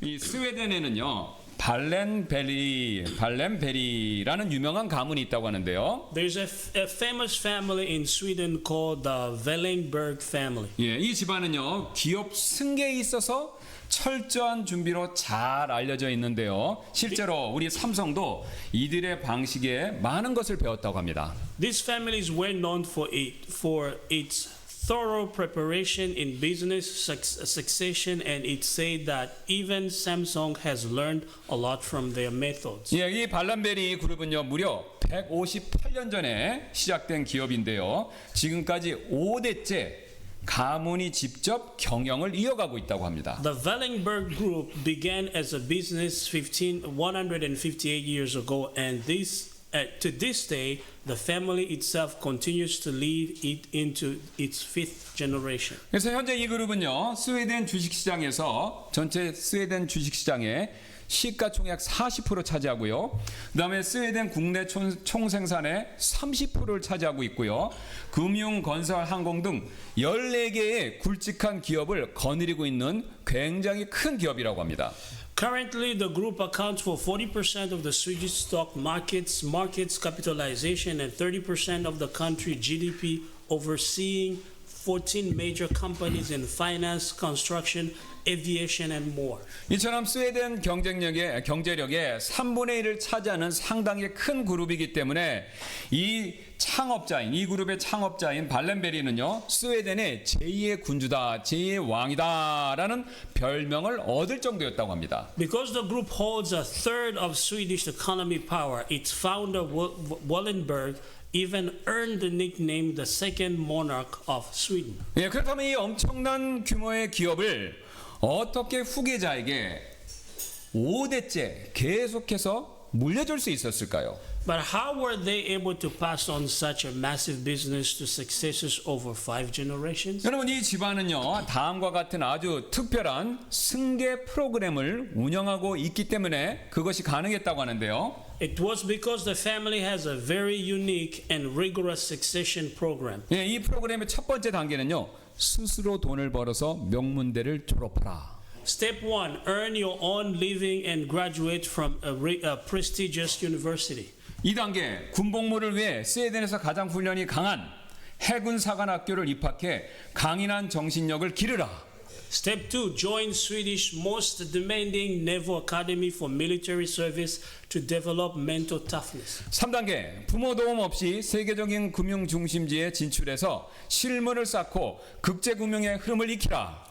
이 스웨덴에는요 발렌베리라는 유명한 가문이 있다고 하는데요. There's a famous family in Sweden called the Wellenberg family. 예, 이 집안은요 기업 승계에 있어서 철저한 준비로 잘 알려져 있는데요. 실제로 우리 삼성도 이들의 방식에 많은 것을 배웠다고 합니다. This family is well known for its thorough preparation in business succession, and it said that even Samsung has learned a lot from their methods. 예, 이 발란베리 그룹은요 무려 158년 전에 시작된 기업인데요. 지금까지 5대째 가문이 직접 경영을 이어가고 있다고 합니다. The Wellenberg Group began as a business 158 years ago, and to this day, the family itself continues to lead it into its fifth generation. 그래서 현재 이 그룹은요 스웨덴 주식시장에서 전체 스웨덴 주식시장의 시가총액 40% 차지하고요. 그다음에 스웨덴 국내 총생산의 30%를 차지하고 있고요. 금융, 건설, 항공 등 14개의 굵직한 기업을 거느리고 있는 굉장히 큰 기업이라고 합니다. Currently, the group accounts for 40% of the Swedish stock market's capitalization and 30% of the country GDP, overseeing 14 major companies in finance, construction, aviation, and more. 이처럼 스웨덴 경제력의 3분의 1을 차지하는 상당히 큰 그룹이기 때문에 이 그룹의 창업자인 발렌베리는요 스웨덴의 제2의 군주다, 제2의 왕이다라는 별명을 얻을 정도였다고 합니다. Because the group holds a third of Swedish economy power, its founder Wallenberg even earned the nickname the second monarch of Sweden. 예, 그렇다면 이 엄청난 규모의 기업을 어떻게 후계자에게 5대째 계속해서 물려줄 수 있었을까요? But how were they able to pass on such a massive business to successors over 5 generations? 여러분 이 집안은요 다음과 같은 아주 특별한 승계 프로그램을 운영하고 있기 때문에 그것이 가능했다고 하는데요. It was because the family has a very unique and rigorous succession program. 예, 이 프로그램의 첫 번째 단계는요 스스로 돈을 벌어서 명문대를 졸업하라. Step 1, earn your own living and graduate from a prestigious university. 2단계 군복무를 위해 스웨덴에서 가장 훈련이 강한 해군사관학교를 입학해 강인한 정신력을 기르라. Step 2, join Swedish most demanding Naval Academy for military service to develop mental toughness. 3단계 부모 도움 없이 세계적인 금융 중심지에 진출해서 실물을 쌓고 국제금융의 흐름을 익히라.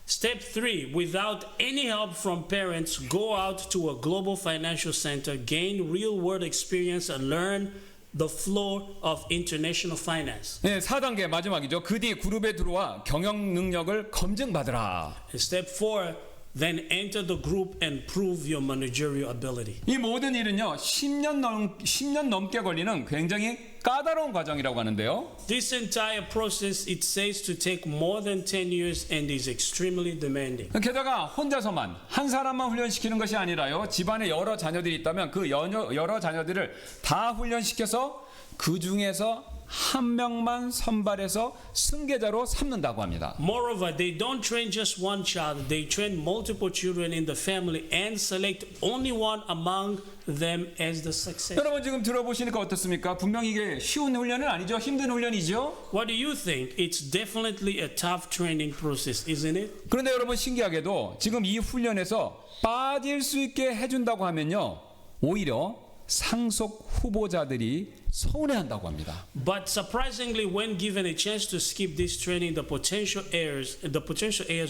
Step 3, without any help from parents, go out to a global financial center, gain real-world experience, and learn the flow of international finance. 네, 4단계 마지막이죠. 그 뒤 그룹에 들어와 경영 능력을 검증받으라. And step 4, then enter the group and prove your managerial ability. 이 모든 일은요 10년 넘게 걸리는 굉장히 까다로운 과정이라고 하는데요. This entire process, it says to take more than 10 years and is extremely demanding. 게다가 혼자서만 한 사람만 훈련시키는 것이 아니라요. 집안에 여러 자녀들이 있다면 그 여러 자녀들을 다 훈련시켜서 그 중에서 한 명만 선발해서 승계자로 삼는다고 합니다. Moreover, they don't train just one child, they train multiple children in the family and select only one among them as the successor. 여러분 지금 들어보시니까 어떻습니까? 분명히 이게 쉬운 훈련은 아니죠. 힘든 훈련이죠. What do you think? It's definitely a tough training process, isn't it? 그런데 여러분 신기하게도 지금 이 훈련에서 빠질 수 있게 해준다고 하면요. 오히려 상속 후보자들이 서운해한다고 합니다. But surprisingly, when given a chance to skip this training, the potential heirs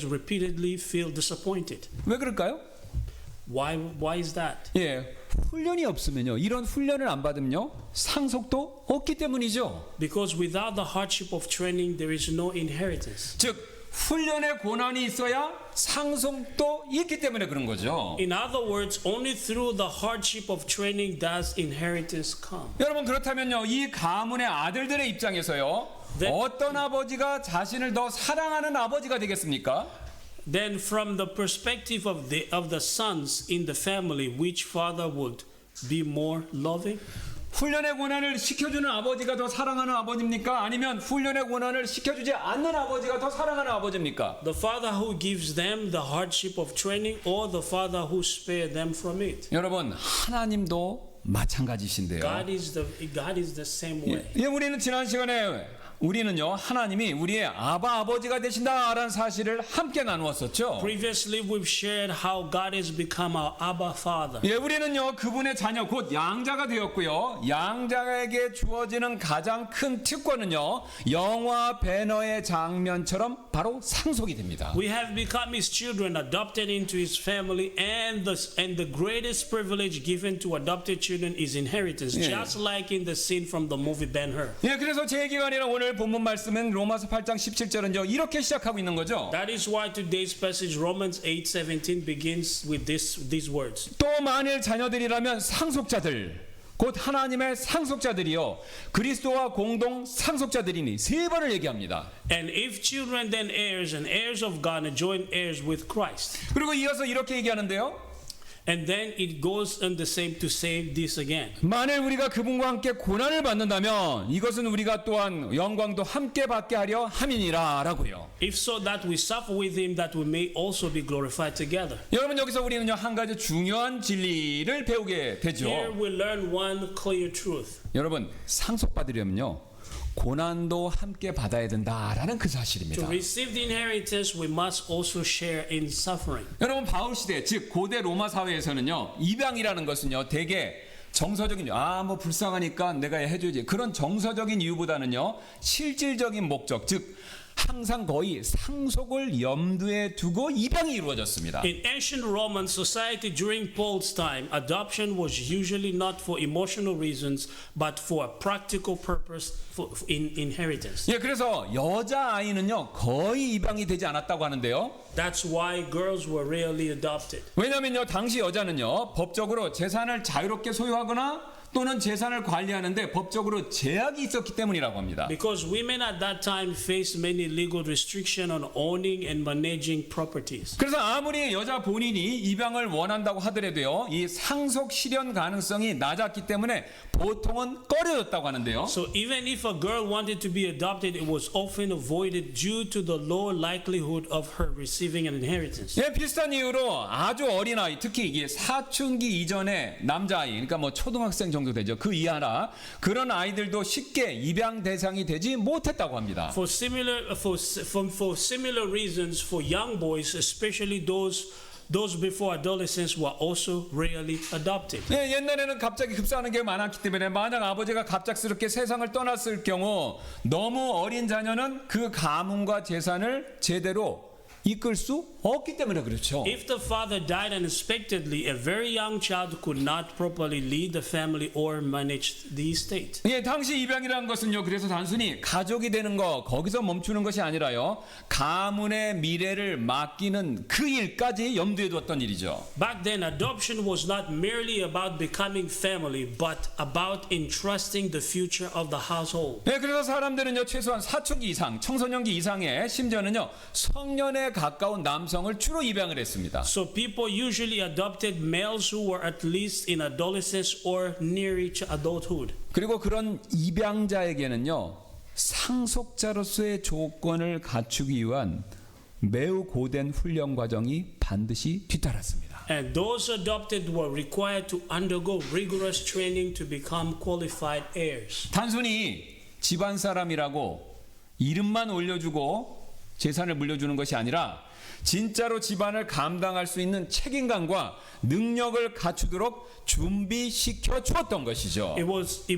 repeatedly feel disappointed. 왜 그럴까요? Why is that? 예, 훈련이 없으면요. 이런 훈련을 안 받으면요. 상속도 없기 때문이죠. Because without the hardship of training, there is no inheritance. 즉 훈련의 고난이 있어야 상속도 있기 때문에 그런 거죠. In other words, only through the hardship of training does inheritance come. 여러분 그렇다면요. 이 가문의 아들들의 입장에서요. 어떤 아버지가 자신을 더 사랑하는 아버지가 되겠습니까? Then from the perspective of the sons in the family, which father would be more loving? 훈련의 권한을 시켜주는 아버지가 더 사랑하는 아버지입니까? 아니면 훈련의 권한을 시켜주지 않는 아버지가 더 사랑하는 아버지입니까? The father who gives them the hardship of training or the father who spared them from it. 여러분, 하나님도 마찬가지신데요. God is the same way. 예, 우리는 지난 시간에 우리는요, 하나님이 우리의 아버지가 되신다라는 사실을 함께 나누었었죠. Previously, we've shared how God has become our Abba Father. 예, 우리는요, 그분의 자녀, 곧 양자가 되었고요. 양자에게 주어지는 가장 큰 특권은요, 영화 배너의 장면처럼 바로 상속이 됩니다. We have become His children, adopted into His family, and the greatest privilege given to adopted children is inheritance, Yeah. just like in the scene from the movie Ben-Hur. 예, 그래서 제 기간이라 오늘 본문 말씀은 로마서 8장 17절은요, 이렇게 시작하고 있는 거죠. That is why today's passage, Romans 8:17, begins with these words. 또 만일 자녀들이라면 상속자들, 곧 하나님의 상속자들이요, 그리스도와 공동 상속자들이니 세 번을 얘기합니다. And if children, then heirs, and heirs of God, and joint heirs with Christ. 그리고 이어서 이렇게 얘기하는데요. And then it goes on the same to say this again. 만일 우리가 그분과 함께 고난을 받는다면 이것은 우리가 또한 영광도 함께 받게 하려 함이니라 라고요. If so that we suffer with him, that we may also be glorified together. 여러분, 여기서 우리는요, 한 가지 중요한 진리를 배우게 되죠. Here we learn one clear truth. 여러분, 상속받으려면요, 고난도 함께 받아야 된다라는 그 사실입니다. To receive the inheritance, we must also share in suffering. 여러분, 바울 시대, 즉 고대 로마 사회에서는요, 입양이라는 것은요, 대개 정서적인, 뭐 불쌍하니까 내가 해줘야지, 그런 정서적인 이유보다는요, 실질적인 목적, 즉 항상 거의 상속을 염두에 두고 입양이 이루어졌습니다. In ancient Roman society during Paul's time, adoption was usually not for emotional reasons, but for a practical purpose in inheritance. 예, 그래서 여자 아이는요, 거의 입양이 되지 않았다고 하는데요. That's why girls were rarely adopted. 왜냐면요, 당시 여자는요, 법적으로 재산을 자유롭게 소유하거나 또는 재산을 관리하는데 법적으로 제약이 있었기 때문이라고 합니다. Because women at that time faced many legal restrictions on owning and managing properties. 그래서 아무리 여자 본인이 입양을 원한다고 하더라도요, 이 상속 실현 가능성이 낮았기 때문에 보통은 꺼려졌다고 하는데요. So even if a girl wanted to be adopted, it was often avoided due to the low likelihood of her receiving an inheritance. 예, 비슷한 이유로 아주 어린 아이, 특히 이게 사춘기 이전의 남자아이, 그러니까 뭐 초등학생 정도 되죠. 그 이하나 그런 아이들도 쉽게 입양 대상이 되지 못했다고 합니다. For similar reasons, for young boys, especially those before adolescence, were also rarely adopted. 예, 옛날에는 갑자기 급사하는 게 많았기 때문에 만약 아버지가 갑작스럽게 세상을 떠났을 경우 너무 어린 자녀는 그 가문과 재산을 제대로 이끌 수 없기 때문에 그렇죠. If the father died unexpectedly, a very young child could not properly lead the family or manage the estate. 예, 당시 입양이라는 것은요, 그래서 단순히 가족이 되는 거 거기서 멈추는 것이 아니라요, 가문의 미래를 맡기는 그 일까지 염두에 두었던 일이죠. Back then, adoption was not merely about becoming family, but about entrusting the future of the household. 예, 그래서 사람들은요, 최소한 사춘기 이상, 청소년기 이상의 심지어는요, 성년에 가까운 남성을 주로 입양을 했습니다. So people usually adopted males who were at least in adolescence or near reach adulthood. 그리고 그런 입양자에게는요, 상속자로서의 조건을 갖추기 위한 매우 고된 훈련 과정이 반드시 뒤따랐습니다. And those adopted were required to undergo rigorous training to become qualified heirs. 단순히 집안 사람이라고 이름만 올려주고 재산을 물려주는 것이 아니라 진짜로 집안을 감당할 수 있는 책임감과 능력을 갖추도록 준비시켜 주었던 것이죠. It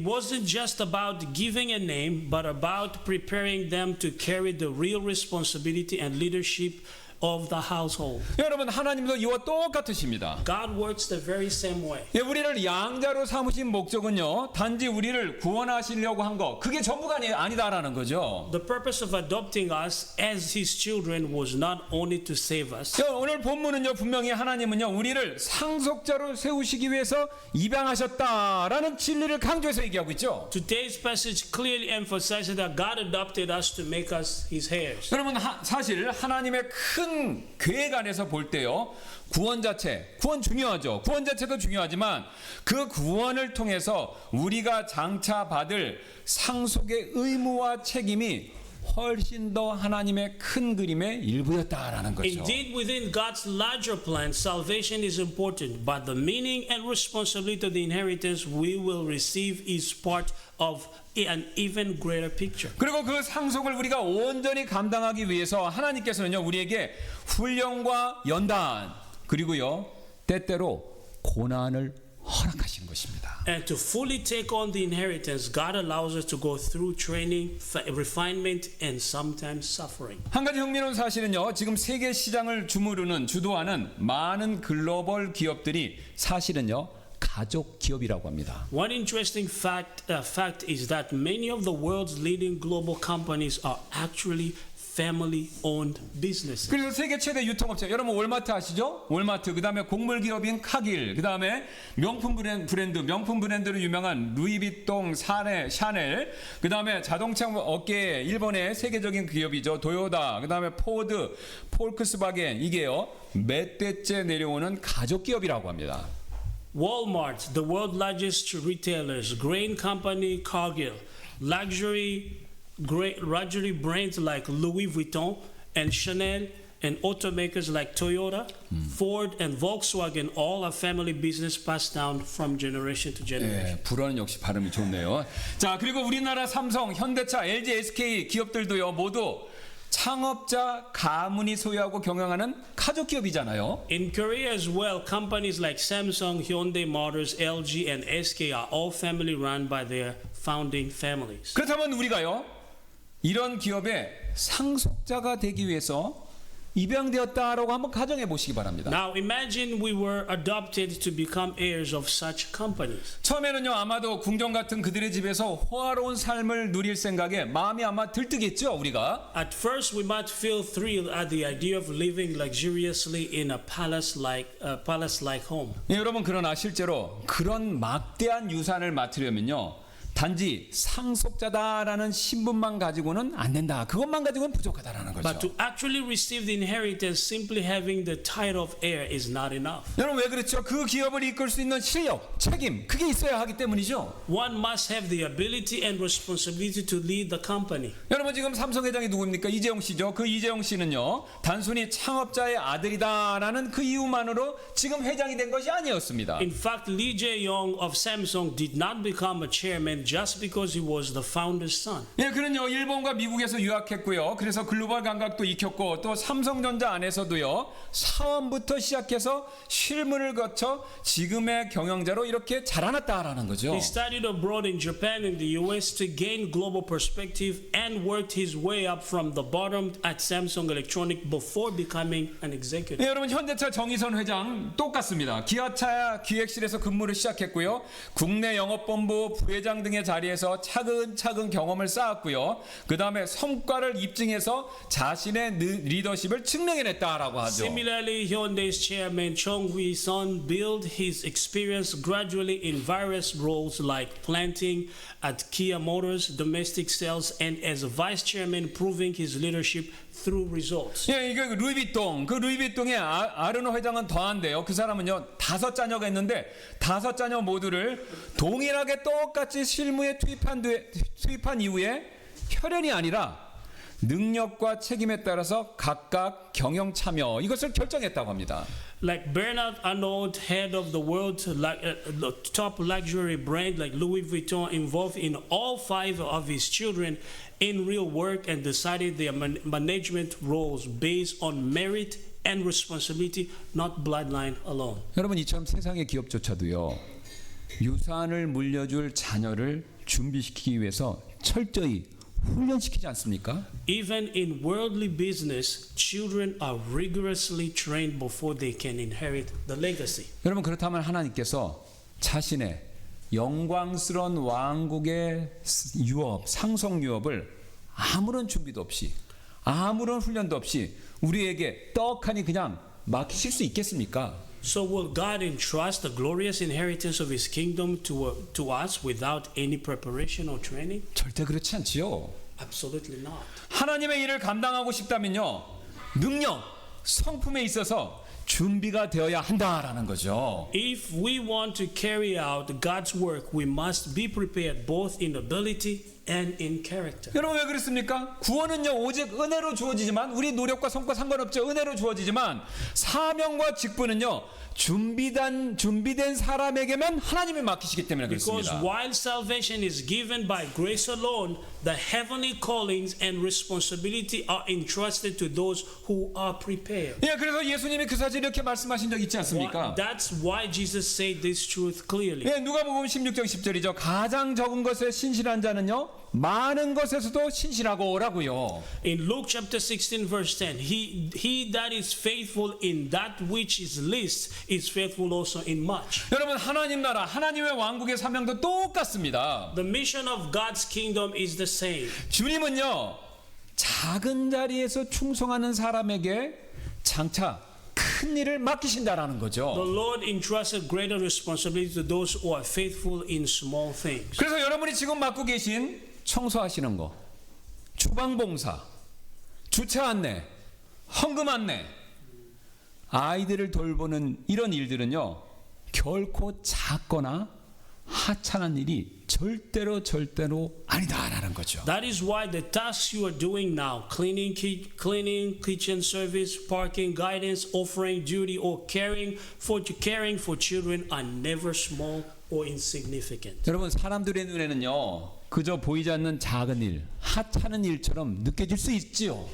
wasn't just about giving a name, but about preparing them to carry the real responsibility and leadership of the household. 여러분, 하나님도 이와 똑같으십니다. God works the very same way. 예, 우리를 양자로 삼으신 목적은요, 단지 우리를 구원하시려고 한 거, 그게 전부가 아니다라는 거죠. The purpose of adopting us as His children was not only to save us. 오늘 본문은요, 분명히 하나님은요, 우리를 상속자로 세우시기 위해서 입양하셨다라는 진리를 강조해서 얘기하고 있죠. Today's passage clearly emphasizes that God adopted us to make us His heirs. 여러분, 사실 하나님의 큰 큰 계획 안에서 볼 때요. 구원 중요하죠. 구원 자체도 중요하지만 그 구원을 통해서 우리가 장차 받을 상속의 의무와 책임이 훨씬 더 하나님의 큰 그림의 일부였다라는 거죠. Indeed, within God's larger plan, salvation is important, but the meaning and responsibility of the inheritance we will receive is part of an even greater picture. 그리고 그 상속을 우리가 온전히 감당하기 위해서 하나님께서는요, 우리에게 훈련과 연단, 그리고요, 때때로 고난을 허락하신 것입니다. And to fully take on the inheritance, God allows us to go through training, refinement, and sometimes suffering. 한 가지 흥미로운 사실은요, 지금 세계 시장을 주도하는 많은 글로벌 기업들이 사실은요, 가족 기업이라고 합니다. One interesting fact is that many of the world's leading global companies are actually family-owned businesses. 그래서 세계 최대 유통업체, 여러분 월마트 아시죠? 월마트, 그 다음에 곡물 기업인 카길, 그 다음에 명품 브랜드로 유명한 루이비통, 샤넬, 그 다음에 자동차 업계의 일본의 세계적인 기업이죠. 도요타, 그 다음에 포드, 폴크스바겐, 이게요 몇 대째 내려오는 가족 기업이라고 합니다. Walmart, the world's largest retailers, grain company Cargill, luxury brands like Louis Vuitton and Chanel, and automakers like Toyota, Ford, and Volkswagen all are family business passed down from generation to generation. 네, 불어는 역시 발음이 좋네요. 자, 그리고 우리나라 삼성, 현대차, LG, SK 기업들도요 모두 창업자 가문이 소유하고 경영하는 가족 기업이잖아요. In Korea as well, companies like Samsung, Hyundai Motors, LG, and SK are all family run by their founding families. 그렇다면 우리가요 이런 기업의 상속자가 되기 위해서 입양되었다라고 한번 가정해 보시기 바랍니다. Now imagine we were adopted to become heirs of such companies. 처음에는요 아마도 궁정 같은 그들의 집에서 호화로운 삶을 누릴 생각에 마음이 아마 들뜨겠죠 우리가. At first, we might feel thrilled at the idea of living luxuriously in a palace-like home. 예, 여러분 그러나 실제로 그런 막대한 유산을 맡으려면요. 단지 상속자다라는 신분만 가지고는 안 된다. 그것만 가지고는 부족하다라는 거죠. But to actually receive the inheritance, simply having the title of heir is not enough. 여러분 왜 그렇죠? 그 기업을 이끌 수 있는 실력, 책임 그게 있어야 하기 때문이죠. One must have the ability and responsibility to lead the company. 여러분 지금 삼성 회장이 누굽니까? 이재용 씨죠. 그 이재용 씨는요. 단순히 창업자의 아들이다라는 그 이유만으로 지금 회장이 된 것이 아니었습니다. In fact, Lee Jae-yong of Samsung did not become a chairman just because he was the founder's son. 예, 그는요 일본과 미국에서 유학했고요. 그래서 글로벌 감각도 익혔고 또 삼성전자 안에서도요 사원부터 시작해서 실무를 거쳐 지금의 경영자로 이렇게 자라났다라는 거죠. He studied abroad in Japan and the US to gain global perspective and worked his way up from the bottom at Samsung Electronics before becoming an executive. 네, 여러분 현대차 정의선 회장 똑같습니다. 기아차 기획실에서 근무를 시작했고요. 국내 영업본부 부회장 등의 자리에서 차근차근 경험을 쌓았고요. 그 다음에 성과를 입증해서 자신의 리더십을 증명해냈다라고 하죠. Similarly, Hyundai's chairman Chung Hui-sun built his experience gradually in various roles like planting at Kia Motors, domestic sales, and as a vice chairman, proving his leadership through results. 예, 이게 루이비통, 그 루이비통의 아르노 회장은 더한데요. 그 사람은요 5자녀가 있는데 5자녀 모두를 동일하게 똑같이 실무에 투입한 이후에 혈연이 아니라 능력과 책임에 따라서 각각 경영 참여 이것을 결정했다고 합니다. Like Bernard Arnault, head of the world's top luxury brand like Louis Vuitton, involved in all 5 of his children in real work and decided their management roles based on merit and responsibility, not bloodline alone. 여러분 이처럼 세상의 기업조차도요 유산을 물려줄 자녀를 준비시키기 위해서 철저히 훈련시키지 않습니까? Even in worldly business, children are rigorously trained before they can inherit the legacy. 여러분 그렇다면 하나님께서 자신의 영광스러운 왕국의 유업, 상속 유업을 아무런 준비도 없이 아무런 훈련도 없이 우리에게 떡하니 그냥 맡기실 수 있겠습니까? So will God entrust the glorious inheritance of His kingdom to us without any preparation or training? 절대 그렇지 않지요. Absolutely not. 하나님의 일을 감당하고 싶다면요 능력, 성품에 있어서 준비가 되어야 한다라는 거죠. If we want to carry out God's work, we must be prepared both in ability and in character. 여러분 왜 그렇습니까? 구원은요 오직 은혜로 주어지지만 우리 노력과 성과 상관없죠. 은혜로 주어지지만 사명과 직분은요 준비된 사람에게만 하나님이 맡기시기 때문에 Because 그렇습니다. while salvation is given by grace alone, the heavenly callings and responsibility are entrusted to those who are prepared. 예, 그래서 예수님이 그 사실 이렇게 말씀하신 적 있지 않습니까? That's why Jesus said this truth clearly. 예, 누가복음 16장 10절이죠. 가장 적은 것에 신실한 자는요 많은 것에서도 신실하고라고요. In Luke chapter 16 verse 10, he that is faithful in that which is least is faithful also in much. 여러분 하나님 나라, 하나님의 왕국의 사명도 똑같습니다. The mission of God's kingdom is the same. 주님은요 작은 자리에서 충성하는 사람에게 장차 큰 일을 맡기신다라는 The 거죠. Lord entrusted greater responsibility to those who are faithful in small things. 그래서 여러분이 지금 맡고 계신 청소하시는 거, 주방봉사, 주차 안내, 헌금 안내, 아이들을 돌보는 이런 일들은요 결코 작거나 하찮은 일이 절대로 아니다라는 거죠. That is why the tasks you are doing now, cleaning, kitchen service, parking, guidance, offering duty, or caring for children are never small or insignificant. 여러분 사람들의 눈에는요 그저 보이지 않는 작은 일, 하찮은 일처럼 느껴질 수 있지요.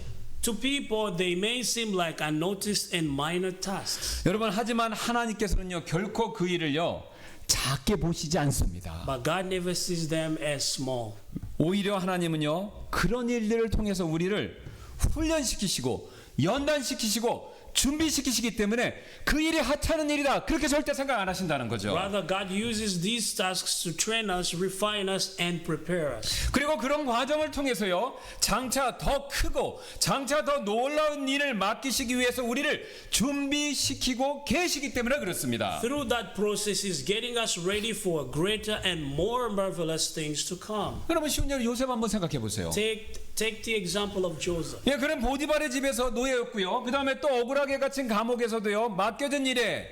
To people, they may seem like unnoticed and minor tasks. 여러분 하지만 하나님께서는요 결코 그 일을요 작게 보시지 않습니다. But God never sees them as small. 오히려 하나님은요 그런 일들을 통해서 우리를 훈련시키시고 연단시키시고 준비시키시기 때문에 그 일이 하찮은 일이다 그렇게 절대 생각 안 하신다는 거죠. Rather, God uses these tasks to train us, refine us, and prepare us. 그리고 그런 과정을 통해서요 장차 더 크고 장차 더 놀라운 일을 맡기시기 위해서 우리를 준비시키고 계시기 때문에 그렇습니다. Through that process is getting us ready for greater and more marvelous things to come. 여러분 쉬운 예로 요셉 한번 생각해 보세요. Take the example of Joseph. 예, 그는 보디발의 집에서 노예였고요. 그 다음에 또 억울하게 갇힌 감옥에서도요 맡겨진 일에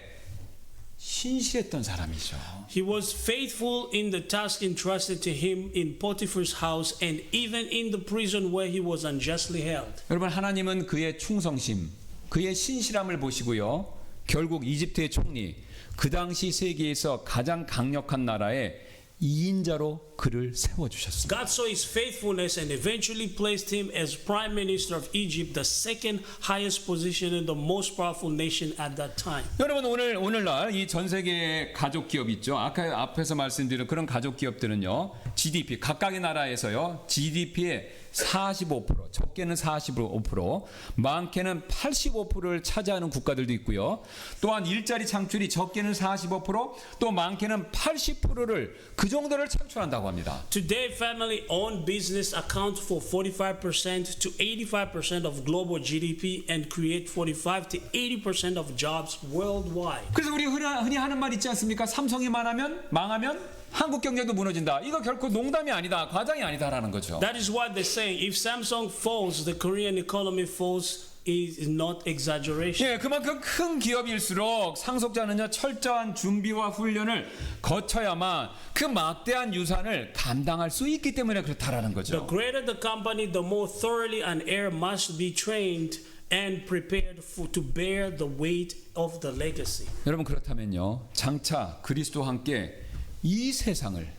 신실했던 사람이죠. He was faithful in the task entrusted to him in Potiphar's house and even in the prison where he was unjustly held. 여러분 하나님은 그의 충성심, 그의 신실함을 보시고요. 결국 이집트의 총리, 그 당시 세계에서 가장 강력한 나라의 2인자로 그를 세워주셨습니다. God saw his faithfulness and eventually placed him as prime minister of Egypt, the second highest position in the most powerful nation at that time. 여러분 오늘날 이 전 세계 가족 기업 있죠. 아까 앞에서 말씀드린 그런 가족 기업들은요. GDP 각각의 나라에서요. GDP의 45%, 적게는 45%, 많게는 85%를 차지하는 국가들도 있고요. 또한 일자리 창출이 적게는 45%, 또 많게는 80%를 그 정도를 창출한다고 합니다. Today, family-owned business account for 45% to 85% of global GDP and create 45 to 80% of jobs worldwide. 그래서 우리 흔히 하는 말 있지 않습니까? 삼성이 망하면 한국 경제도 무너진다. 이거 결코 농담이 아니다. 과장이 아니다라는 거죠. That is what they're saying. If Samsung falls, the Korean economy falls. Is not exaggeration. 예, 그만큼 큰 기업일수록 상속자는요 철저한 준비와 훈련을 거쳐야만 그 막대한 유산을 감당할 수 있기 때문에 그렇다라는 The 거죠. greater the company, the more thoroughly an heir must be trained and prepared to bear the weight of the legacy. 여러분 그렇다면요 장차 그리스도와 함께 이 세상을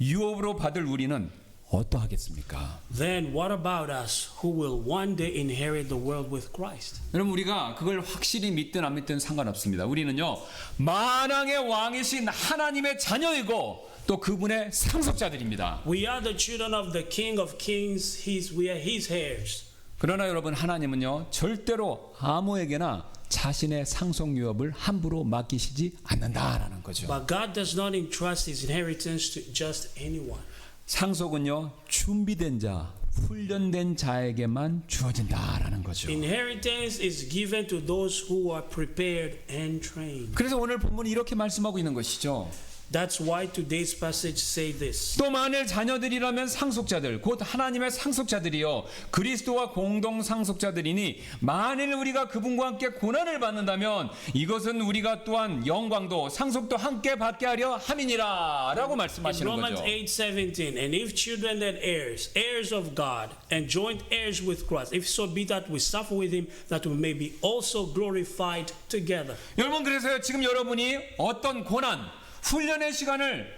유업으로 받을 우리는 어떠하겠습니까? Then what about us who will one day inherit the world with Christ? 여러분 우리가 그걸 확실히 믿든 안 믿든 상관없습니다. 우리는요 만왕의 왕이신 하나님의 자녀이고 또 그분의 상속자들입니다. We are the children of the King of Kings. We are His heirs. 그러나 여러분 하나님은요 절대로 아무에게나 자신의 상속 유업을 함부로 맡기시지 않는다라는 거죠. But God does not entrust His inheritance to just anyone. 상속은요 준비된 자, 훈련된 자에게만 주어진다라는 거죠. Inheritance is given to those who are prepared and trained. 그래서 오늘 본문이 이렇게 말씀하고 있는 것이죠. That's why today's passage say this. 또 만일 자녀들이라면 상속자들 곧 하나님의 상속자들이요 그리스도와 공동 상속자들이니 만일 우리가 그분과 함께 고난을 받는다면 이것은 우리가 또한 영광도 상속도 함께 받게 하려 함이니라 라고 In 말씀하시는 Romans 거죠. 8:17, and if children then heirs, heirs of God, and joint heirs with Christ, if so be that we suffer with him, that we may be also glorified together. 여러분 그래서요 지금 여러분이 어떤 고난 훈련의 시간을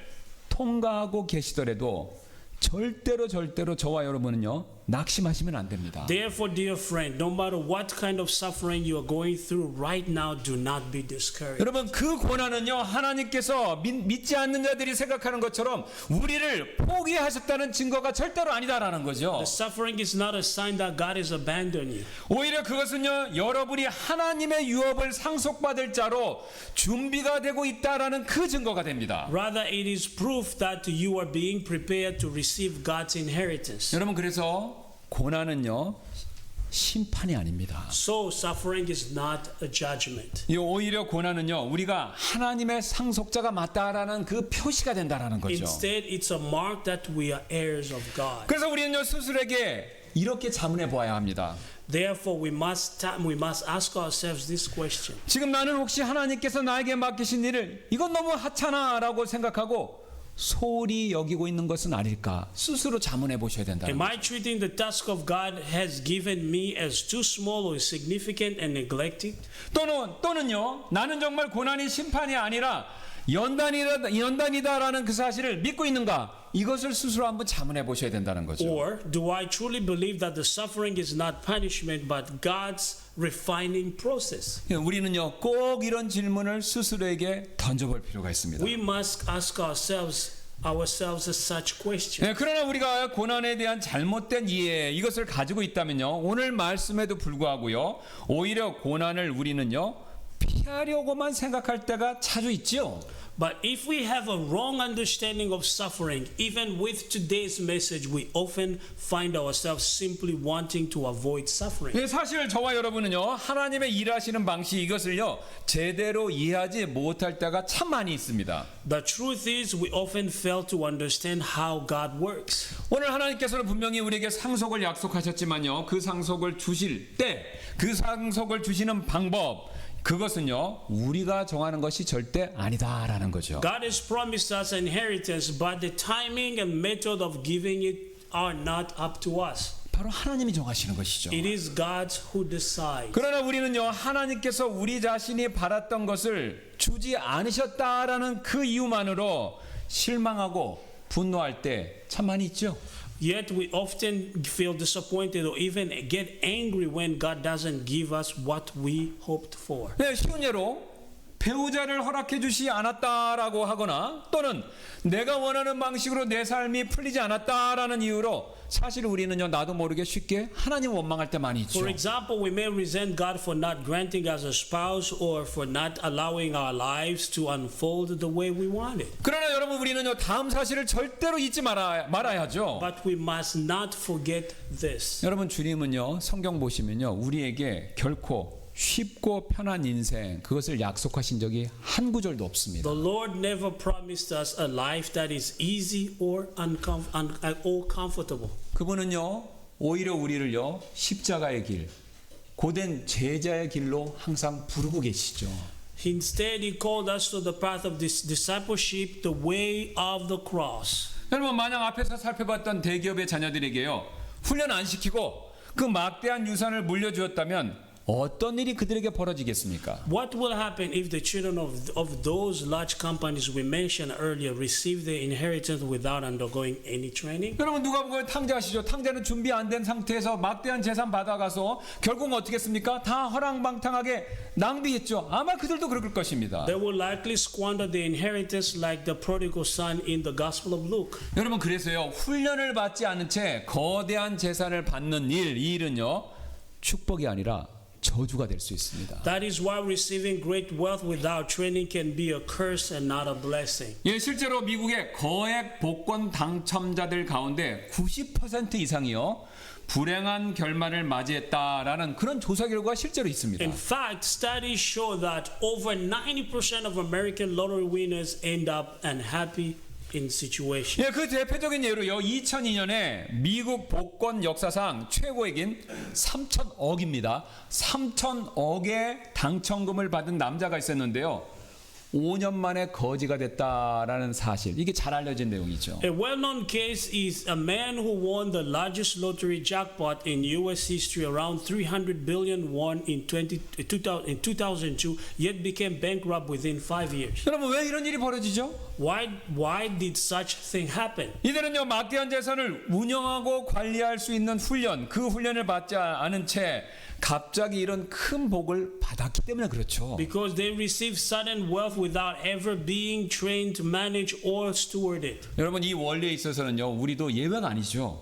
통과하고 계시더라도 절대로 저와 여러분은요 낙심하시면 안 됩니다. Therefore, dear friend, no matter what kind of suffering you are going through right now, do not be discouraged. 여러분 그 고난은요 하나님께서 믿지 않는 자들이 생각하는 것처럼 우리를 포기하셨다는 증거가 절대로 아니다라는 거죠. The suffering is not a sign that God has abandoned you. 오히려 그것은요 여러분이 하나님의 유업을 상속받을 자로 준비가 되고 있다라는 그 증거가 됩니다. Rather, it is proof that you are being prepared to receive God's inheritance. 여러분 그래서 고난은요 심판이 아닙니다. So, suffering is not a judgment. 이 오히려 고난은요 우리가 하나님의 상속자가 맞다라는 그 표시가 된다라는 거죠. Instead, it's a mark that we are heirs of God. 그래서 우리는요 스스로에게 이렇게 자문해 보아야 합니다. Therefore, we must ask ourselves this question. 지금 나는 혹시 하나님께서 나에게 맡기신 일을 이건 너무 하찮아라고 생각하고 소홀히 여기고 있는 것은 아닐까 스스로 자문해 보셔야 된다는 Am 거죠. I treating the task of God has given me as too small or insignificant and neglected? 또는요 나는 정말 고난이 심판이 아니라 연단이다라는 그 사실을 믿고 있는가 이것을 스스로 한번 자문해 보셔야 된다는 거죠. Or do I truly believe that the suffering is not punishment but God's refining process? 우리는요 꼭 이런 질문을 스스로에게 던져볼 필요가 있습니다. We must ask ourselves such questions. 그러나 우리가 고난에 대한 잘못된 이해 이것을 가지고 있다면요 오늘 말씀에도 불구하고요 오히려 고난을 우리는요 피하려고만 생각할 때가 자주 있지요. But if we have a wrong understanding of suffering, even with today's message, we often find ourselves simply wanting to avoid suffering. 사실 저와 여러분은요 하나님의 일하시는 방식 이것을요 제대로 이해하지 못할 때가 참 많이 있습니다. The truth is, we often fail to understand how God works. 오늘 하나님께서는 분명히 우리에게 상속을 약속하셨지만요 그 상속을 주실 때 그 상속을 주시는 방법 그것은요 우리가 정하는 것이 절대 아니다라는 거죠. God has promised us inheritance, but the timing and method of giving it are not up to us. 바로 하나님이 정하시는 것이죠. It is God who decides. 그러나 우리는요 하나님께서 우리 자신이 바랐던 것을 주지 않으셨다라는 그 이유만으로 실망하고 분노할 때 참 많이 있죠. Yet we often feel disappointed or even get angry when God doesn't give us what we hoped for. 쉬운 예로 배우자를 허락해 주시 않았다라고 하거나 또는 내가 원하는 방식으로 내 삶이 풀리지 않았다라는 이유로 사실 우리는요 나도 모르게 쉽게 하나님 원망할 때 많이 있죠. For example, we may resent God for not granting us a spouse or for not allowing our lives to unfold the way we wanted. 그러나 여러분 우리는요 다음 사실을 절대로 잊지 말아야죠. But we must not forget this. 여러분 주님은요 성경 보시면요 우리에게 결코 쉽고 편한 인생 그것을 약속하신 적이 한 구절도 없습니다. The Lord never promised us a life that is easy or comfortable. 그분은요 오히려 우리를요 십자가의 길, 고된 제자의 길로 항상 부르고 계시죠. Instead, He called us to the path of this discipleship, the way of the cross. 여러분 만약 앞에서 살펴봤던 대기업의 자녀들에게요 훈련 안 시키고 그 막대한 유산을 물려주었다면 어떤 일이 그들에게 벌어지겠습니까? What will happen if the children of those large companies we mentioned earlier receive their inheritance without undergoing any training? 여러분 누가 보면 탕자시죠. 탕자는 준비 안 된 상태에서 막대한 재산 받아가서 결국 어떻게 했습니까? 다 허랑방탕하게 낭비했죠. 아마 그들도 그럴 것입니다. They will likely squander their inheritance like the prodigal son in the Gospel of Luke. 여러분 그래서요 훈련을 받지 않은 채 거대한 재산을 받는 이 일은요 축복이 아니라 저주가 될 수 있습니다. That is why receiving great wealth without training can be a curse and not a blessing. 예, 실제로 미국의 거액 복권 당첨자들 가운데 90% 이상이요 불행한 결말을 맞이했다라는 그런 조사 결과가 실제로 있습니다. In fact, studies show that over 90% of American lottery winners end up unhappy in situations. 예, 그 대표적인 예로요. 2002년에 미국 복권 역사상 최고액인 3천억입니다. 3천억의 당첨금을 받은 남자가 있었는데요. 5년 만에 거지가 됐다라는 사실. 이게 잘 알려진 내용이죠. A well-known case is a man who won the largest lottery jackpot in U.S. history, around 300 billion won in 2002, yet became bankrupt within 5 years. 여러분 왜 이런 일이 벌어지죠? Why did such thing happen? 이들은요 막대한 재산을 운영하고 관리할 수 있는 훈련, 그 훈련을 받지 않은 채 갑자기 이런 큰 복을 받았기 때문에 그렇죠. Because they received sudden wealth without ever being trained to manage or steward it. 여러분 이 원리에 있어서는요 우리도 예외가 아니죠.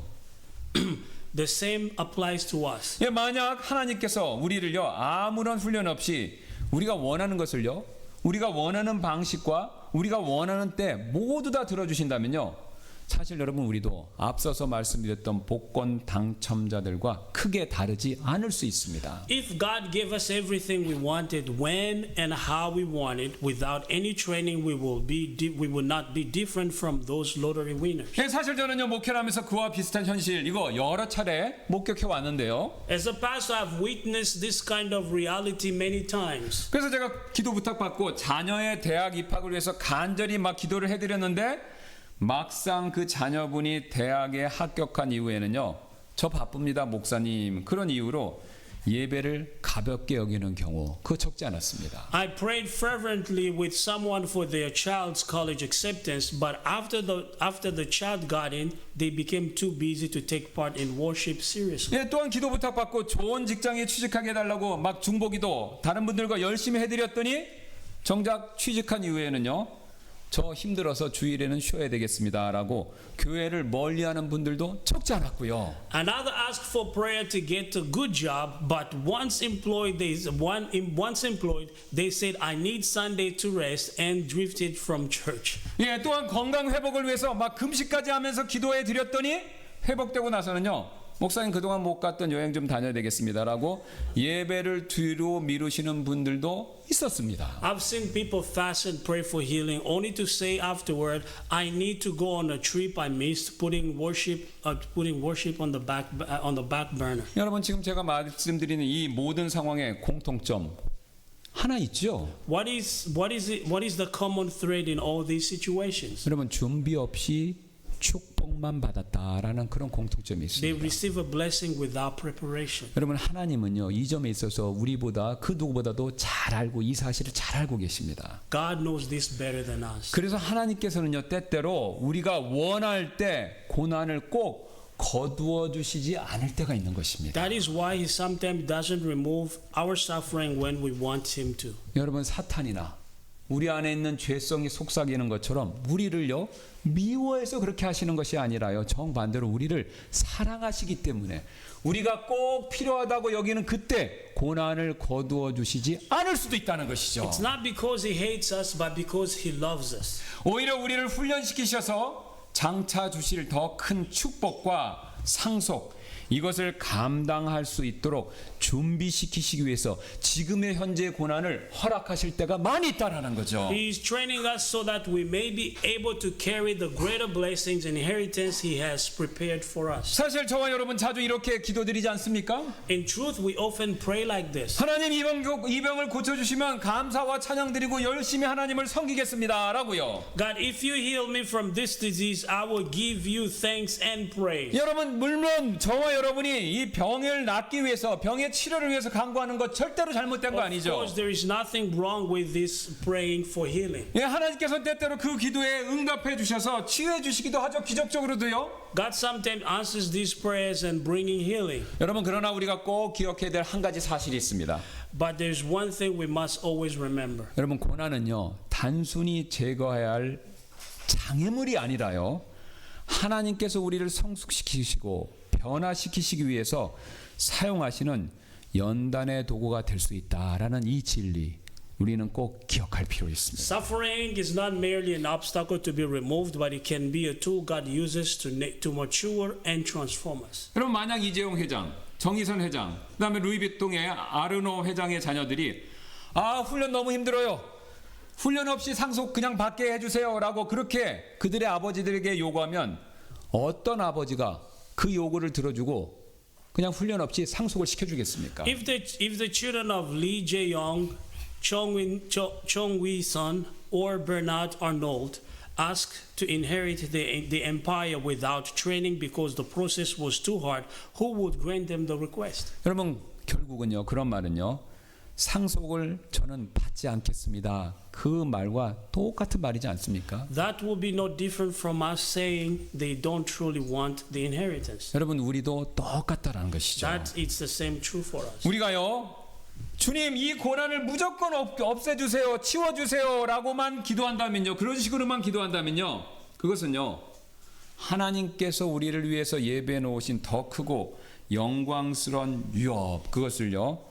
The same applies to us. 예, 만약 하나님께서 우리를요 아무런 훈련 없이 우리가 원하는 것을요 우리가 원하는 방식과 우리가 원하는 때 모두 다 들어주신다면요 사실 여러분 우리도 앞서서 말씀드렸던 복권 당첨자들과 크게 다르지 않을 수 있습니다. If God gave us everything we wanted, when and how we wanted, without any training, we will not be different from those lottery winners. 예, 사실 저는요 목회를 하면서 그와 비슷한 현실 이거 여러 차례 목격해 왔는데요. As a pastor, I've witnessed this kind of reality many times. 그래서 제가 기도 부탁받고 자녀의 대학 입학을 위해서 간절히 막 기도를 해드렸는데 막상 그 자녀분이 대학에 합격한 이후에는요 저 바쁩니다 목사님 그런 이유로 예배를 가볍게 여기는 경우 그거 적지 않았습니다. I prayed fervently with someone for their child's college acceptance, but after the child got in, they became too busy to take part in worship seriously. 예, 또한 기도 부탁받고 좋은 직장에 취직하게 해달라고 막 중보기도 다른 분들과 열심히 해드렸더니 정작 취직한 이후에는요 저 힘들어서 주일에는 쉬어야 되겠습니다라고 교회를 멀리하는 분들도 적지 않았고요. Another asked for prayer to get a good job, but once employed, they said, "I need Sunday to rest," and drifted from church. 예, 또한 건강 회복을 위해서 막 금식까지 하면서 기도해 드렸더니 회복되고 나서는요. 목사님 그동안 못 갔던 여행 좀 다녀야 되겠습니다라고 예배를 뒤로 미루시는 분들도 있었습니다. I've seen people fast and pray for healing, only to say afterward, "I need to go on a trip I missed," putting worship on the back burner. 여러분 지금 제가 말씀드리는 이 모든 상황의 공통점 하나 있죠. What is the common thread in all these situations? 여러분 준비 없이 축복만 받았다라는 그런 공통점이 They 있습니다. receive a blessing without preparation. 여러분 하나님은요 이 점에 있어서 우리보다 그 누구보다도 잘 알고 이 사실을 잘 알고 계십니다. God knows this better than us. 그래서 하나님께서는요 때때로 우리가 원할 때 고난을 꼭 거두어 주시지 않을 때가 있는 것입니다. That is why He sometimes doesn't remove our suffering when we want Him to. 여러분 사탄이나 우리 안에 있는 죄성이 속삭이는 것처럼 우리를요 미워해서 그렇게 하시는 것이 아니라요 정반대로 우리를 사랑하시기 때문에 우리가 꼭 필요하다고 여기는 그때 고난을 거두어 주시지 않을 수도 있다는 것이죠. It's not because He hates us, but because He loves us. 오히려 우리를 훈련시키셔서 장차 주실 더 큰 축복과 상속 이것을 감당할 수 있도록 준비시키시기 위해서 지금의 현재의 고난을 허락하실 때가 많이 있다라는 거죠. He is training us so that we may be able to carry the greater blessings and inheritance He has prepared for us. 사실 저와 여러분 자주 이렇게 기도드리지 않습니까? In truth, we often pray like this. 하나님 이 병을 고쳐주시면 감사와 찬양 드리고 열심히 하나님을 섬기겠습니다 라고요. God, if you heal me from this disease, I will give you thanks and praise. 여러분 물론 저와 여러분이 이 병을 낫기 위해서 병의 치료를 위해서 간구하는 것 절대로 잘못된 거 Of 아니죠. course, there is nothing wrong with this praying for healing. 예, 하나님께서 때때로 그 기도에 응답해 주셔서 치유해 주시기도 하죠. 기적적으로도요. God sometimes answers these prayers and bringing healing. 여러분 그러나 우리가 꼭 기억해야 될 한 가지 사실이 있습니다. But there's one thing we must always remember. 여러분 고난은요 단순히 제거해야 할 장애물이 아니라요 하나님께서 우리를 성숙시키시고 변화시키시기 위해서 사용하시는 연단의 도구가 될 수 있다라는 이 진리 우리는 꼭 기억할 필요 있습니다. Suffering is not merely an obstacle to be removed, but it can be a tool God uses to mature and transform us. 여러분 만약 이재용 회장, 정의선 회장, 그다음에 루이비통의 아르노 회장의 자녀들이 훈련 너무 힘들어요. 훈련 없이 상속 그냥 받게 해주세요라고 그렇게 그들의 아버지들에게 요구하면 어떤 아버지가 그 요구를 들어주고 그냥 훈련 없이 상속을 시켜주겠습니까? If the children of Lee Jae-yong, Chung Wee-sun, or Bernard Arnault asked to inherit the empire without training because the process was too hard, who would grant them the request? 여러분 결국은요 그런 말은요 상속을 저는 받지 않겠습니다. 그 말과 똑같은 말이지 않습니까? That will be no different from us saying they don't truly want the inheritance. 여러분 우리도 똑같다라는 것이죠. That it's the same true for us. 우리가요 주님 이 고난을 무조건 없애주세요 치워주세요라고만 기도한다면요 그런 식으로만 기도한다면요 그것은요 하나님께서 우리를 위해서 예배해 놓으신 더 크고 영광스러운 유업 그것을요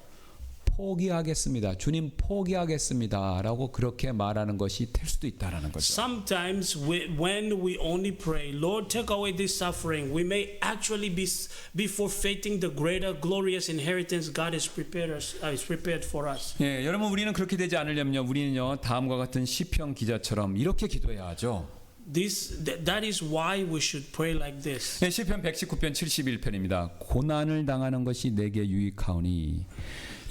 포기하겠습니다. 주님 포기하겠습니다라고 그렇게 말하는 것이 될 수도 있다라는 거죠. Sometimes when we only pray, Lord, take away this suffering, we may actually be forfeiting the greater glorious inheritance God has prepared for us. 예, 여러분 우리는 그렇게 되지 않으려면요. 우리는요. 다음과 같은 시편 기자처럼 이렇게 기도해야 하죠. That is why we should pray like this. 예, 시편 119편 71편입니다. 고난을 당하는 것이 내게 유익하오니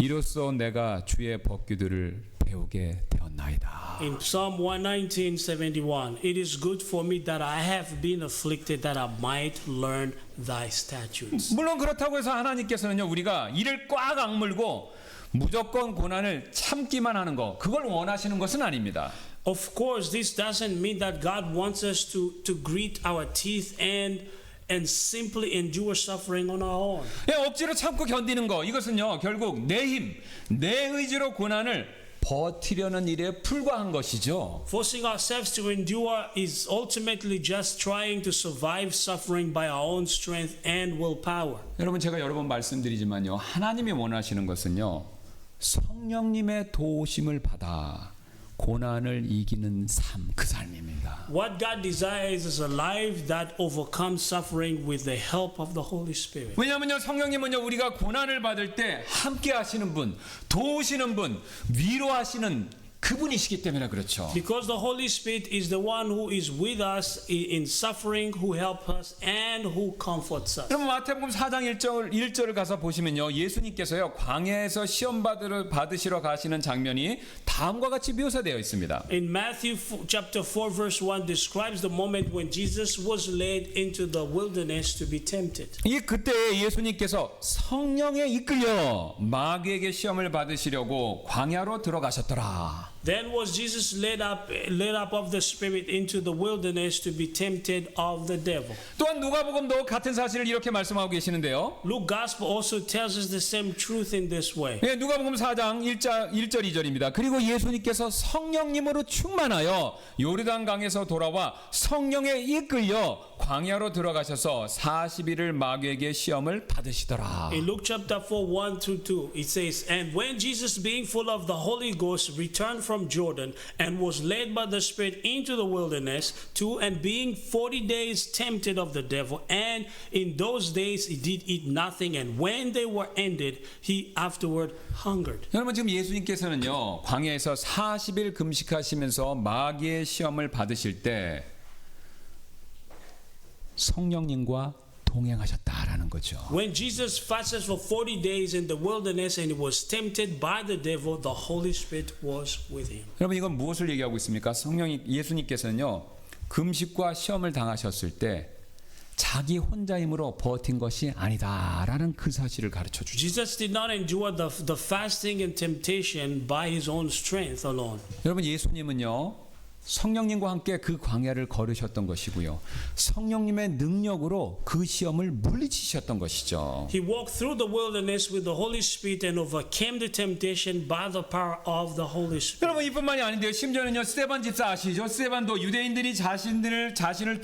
이로써 내가 주의 법규들을 배우게 되었나이다. In Psalm 119:71, it is good for me that I have been afflicted that I might learn thy statutes. 물론 그렇다고 해서 하나님께서는요 우리가 이를 꽉 악물고 무조건 고난을 참기만 하는 거 그걸 원하시는 것은 아닙니다. Of course, this doesn't mean that God wants us to grit our teeth and simply endure suffering on our own. 예, 억지로 참고 견디는 거 이것은요 결국 내 힘, 내 의지로 고난을 버티려는 일에 불과한 것이죠. Forcing ourselves to endure is ultimately just trying to survive suffering by our own strength and willpower. 여러분 제가 여러 번 말씀드리지만요 하나님이 원하시는 것은요 성령님의 도우심을 받아 고난을 이기는 삶, 그 삶입니다. What God desires is a life that overcomes suffering with the help of the Holy Spirit. 왜냐하면요 성령님은요 우리가 고난을 받을 때 함께 하시는 분, 도우시는 분, 위로하시는 그분이시기 때문에 그렇죠. Because the Holy Spirit is the one who is with us in suffering, who helps us and who comforts us. 여러분 마태복음 4장 1절을 가서 보시면요 예수님께서요 광야에서 시험 받으시러 가시는 장면이 다음과 같이 묘사되어 있습니다. In Matthew chapter 4 verse 1 describes the moment when Jesus was led into the wilderness to be tempted. 이 그때 예수님께서 성령에 이끌려 마귀에게 시험을 받으시려고 광야로 들어가셨더라. Then was Jesus led up of the Spirit into the wilderness to be tempted of the devil. 또한 누가복음도 같은 사실을 이렇게 말씀하고 계시는데요. Luke Gospel also tells us the same truth in this way. 예, 누가복음 4장 1절 2절입니다. 그리고 예수님께서 성령님으로 충만하여 요르단강에서 돌아와 성령에 이끌려 광야로 들어가셔서 40일을 마귀에게 시험을 받으시더라. In Luke chapter 4, 1-2, it says, And when Jesus, being full of the Holy Ghost, returned from Jordan and was led by the Spirit into the wilderness, and being 40 days tempted of the devil, and in those days he did eat nothing, and when they were ended, he afterward hungered. 여러분 지금 예수님께서는요 광야에서 40일 금식하시면서 마귀의 시험을 받으실 때 성령님과 동행하셨다라는 거죠. When Jesus fasted for 40 days in the wilderness and he was tempted by the devil, the Holy Spirit was with him. 여러분 이건 무엇을 얘기하고 있습니까? 예수님께서는요 금식과 시험을 당하셨을 때 자기 혼자 힘으로 버틴 것이 아니다라는 그 사실을 가르쳐 주죠. Jesus did not endure the fasting and temptation by his own strength alone. 여러분 예수님은요 성령님과 함께 그 광야를 걸으셨던 것이고요. 성령님의 능력으로 그 시험을 물리치셨던 것이죠. He walked through the wilderness with the Holy Spirit and overcame the temptation by the power of the Holy Spirit. 여러분 이뿐만이 아닌데요. 심지어는요 스데반 집사 아시죠? 스데반도 유대인들이 자신을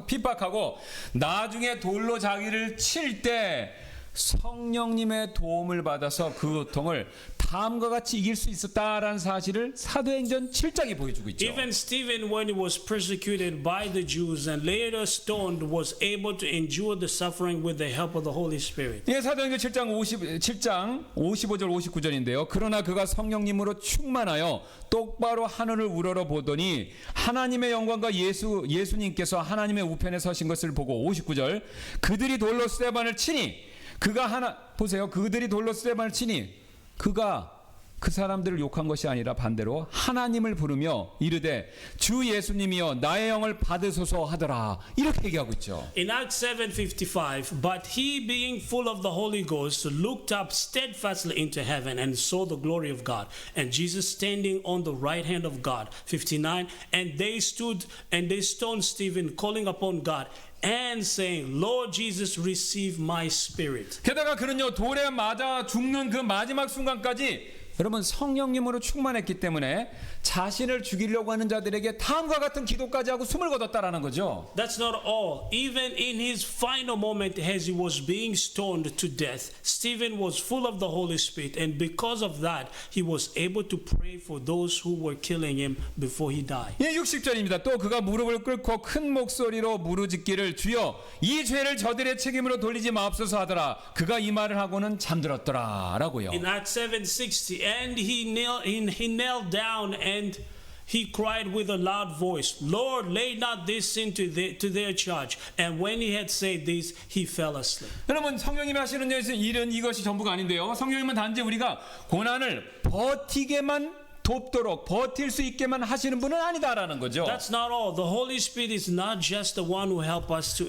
핍박하고 나중에 돌로 자기를 칠 때 성령님의 도움을 받아서 그 고통을 다음과 같이 이길 수 있었다라는 사실을 사도행전 7장이 보여주고 있죠. Even Stephen, when he was persecuted by the Jews and later stoned, was able to endure the suffering with the help of the Holy Spirit. 예, 사도행전 7장 55절 59절인데요. 그러나 그가 성령님으로 충만하여 똑바로 하늘을 우러러 보더니 하나님의 영광과 예수님께서 하나님의 우편에 서신 것을 보고 59절 그들이 돌로 스데반을 치니 그들이 돌로 스데반을 치니 그가 그 사람들을 욕한 것이 아니라 반대로 하나님을 부르며 이르되 주 예수님이여 나의 영을 받으소서 하더라 이렇게 얘기하고 있죠. In Acts 7:55, but he being full of the Holy Ghost looked up steadfastly into heaven and saw the glory of God and Jesus standing on the right hand of God. 59, and they stood and they stoned Stephen calling upon God and saying, Lord Jesus, receive my spirit. 게다가 그는요 돌에 맞아 죽는 그 마지막 순간까지 여러분 성령님으로 충만했기 때문에 자신을 죽이려고 하는 자들에게 다음과 같은 기도까지 하고 숨을 거뒀다라는 거죠. That's not all. Even in his final moment as he was being stoned to death, Stephen was full of the Holy Spirit, and because of that, he was able to pray for those who were killing him before he died. 예, 60절입니다. 또 그가 무릎을 꿇고 큰 목소리로 부르짖기를 주여 이 죄를 저들의 책임으로 돌리지 마옵소서 하더라. 그가 이 말을 하고는 잠들었더라라고요. In Acts 7:60, and he knelt down and he cried with a loud voice, Lord, lay not this sin to their charge. And when he had said this, he fell asleep. 여러분 성령님이 하시는 일은 이것이 전부가 아닌데요. 성령님은 단지 우리가 고난을 버티게만 돕도록 버틸 수 있게만 하시는 분은 아니다라는 거죠. That's not all. The Holy Spirit is not just the one who help us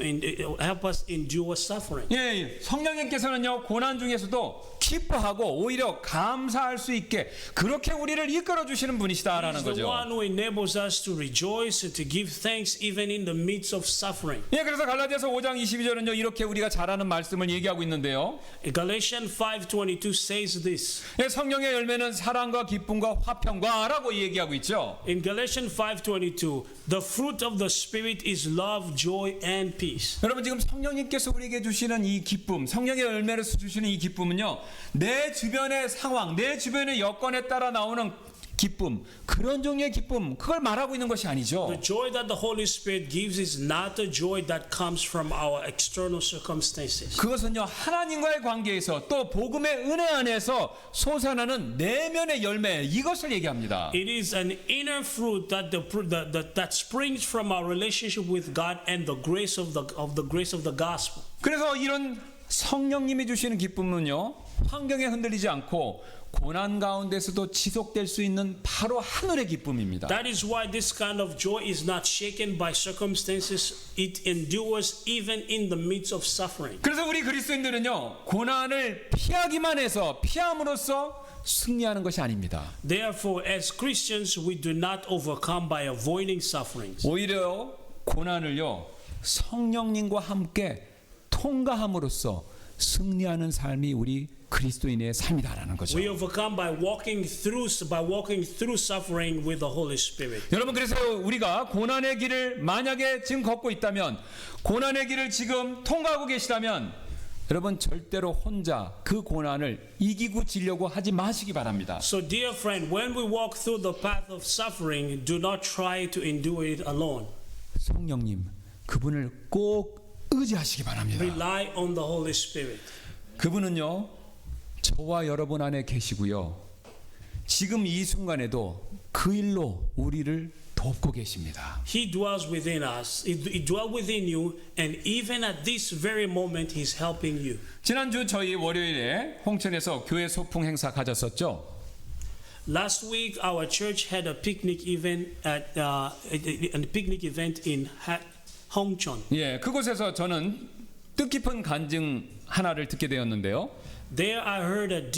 endure suffering. 예, 성령님께서는요 고난 중에서도 기뻐하고 오히려 감사할 수 있게 그렇게 우리를 이끌어 주시는 분이시다라는 He's the 거죠. one who enables us to rejoice and to give thanks even in the midst of suffering. 예, 그래서 갈라디아서 5장 22절은요 이렇게 우리가 잘하는 말씀을 얘기하고 있는데요. Galatians 5:22 says this. 예, 성령의 열매는 사랑과 기쁨과 화평과라고 얘기하고 있죠. In Galatians 5:22, the fruit of the Spirit is love, joy, and peace. 여러분 지금 성령님께서 우리에게 주시는 이 기쁨, 성령의 열매를 주시는 이 기쁨은요 내 주변의 상황, 내 주변의 여건에 따라 나오는 기쁨, 그런 종류의 기쁨, 그걸 말하고 있는 것이 아니죠. The joy that the Holy Spirit gives is not the joy that comes from our external circumstances. 그것은요 하나님과의 관계에서 또 복음의 은혜 안에서 솟아나는 내면의 열매, 이것을 얘기합니다. It is an inner fruit that that springs from our relationship with God and the grace of the gospel. 그래서 이런 성령님이 주시는 기쁨은요 환경에 흔들리지 않고 고난 가운데서도 지속될 수 있는 바로 하늘의 기쁨입니다. That is why this kind of joy is not shaken by circumstances. It endures even in the midst of suffering. 그래서 우리 그리스도인들은요 고난을 피함으로써 승리하는 것이 아닙니다. Therefore, as Christians, we do not overcome by avoiding sufferings. 오히려 고난을요 성령님과 함께 통과함으로써 승리하는 삶이 우리 그리스도인의 삶이다라는 거죠. We overcome by walking through suffering with the Holy Spirit. 여러분 그래서 우리가 고난의 길을 만약에 지금 걷고 있다면 고난의 길을 지금 통과하고 계시다면 여러분 절대로 혼자 그 고난을 이기고 지려고 하지 마시기 바랍니다. So dear friend, when we walk through the path of suffering, do not try to endure it alone. 성령님 그분을 꼭 의지하시기 바랍니다. Rely on the Holy Spirit. 그분은요 저와 여러분 안에 계시고요 지금 이 순간에도 그 일로 우리를 돕고 계십니다. He dwells within us. He dwells within you, and even at this very moment, He's helping you. 지난주 저희 월요일에 홍천에서 교회 소풍 행사 가졌었죠. Last week, our church had a picnic event in 홍천. 예, 그곳에서 저는 뜻깊은 간증 하나를 듣게 되었는데요. There I heard a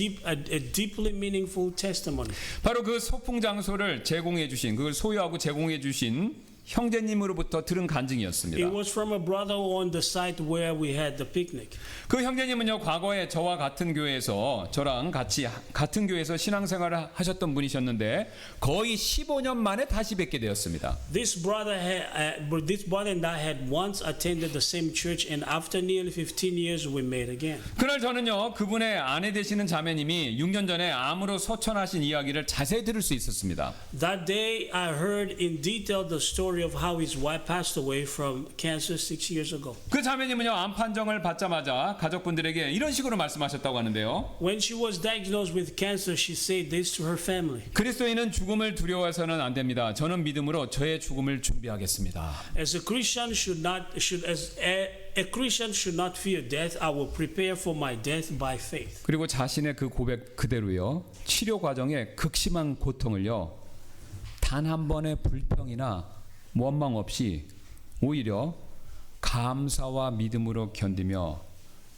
deeply meaningful testimony. 바로 그 소풍 장소를 제공해 주신, 그걸 소유하고 제공해 주신 형제님으로부터 들은 It 간증이었습니다. was from a brother on the site where we had the picnic. 그 형제님은요, 과거에 저와 같은 교회에서 저랑 같이 같은 교회에서 신앙생활을 하셨던 분이셨는데 거의 15년 만에 다시 뵙게 되었습니다. This brother and I had once attended the same church, and after nearly 15 years, we met again. 그날 저는요, 그분의 아내 되시는 자매님이 6년 전에 암으로 소천하신 이야기를 자세히 들을 수 있었습니다. That day, I heard in detail the story of how his wife passed away from cancer 6 years ago. 그 자매님은요, 암 판정을 받자마자 가족분들에게 이런 식으로 말씀하셨다고 하는데요. When she was diagnosed with cancer, she said this to her family. 그리스도인은 죽음을 두려워해서는 안 됩니다. 저는 믿음으로 저의 죽음을 준비하겠습니다. As a Christian a Christian should not fear death. I will prepare for my death by faith. 그리고 자신의 그 고백 그대로요. 치료 과정에 극심한 고통을요. 단 한 번의 불평이나 원망 없이 오히려 감사와 믿음으로 견디며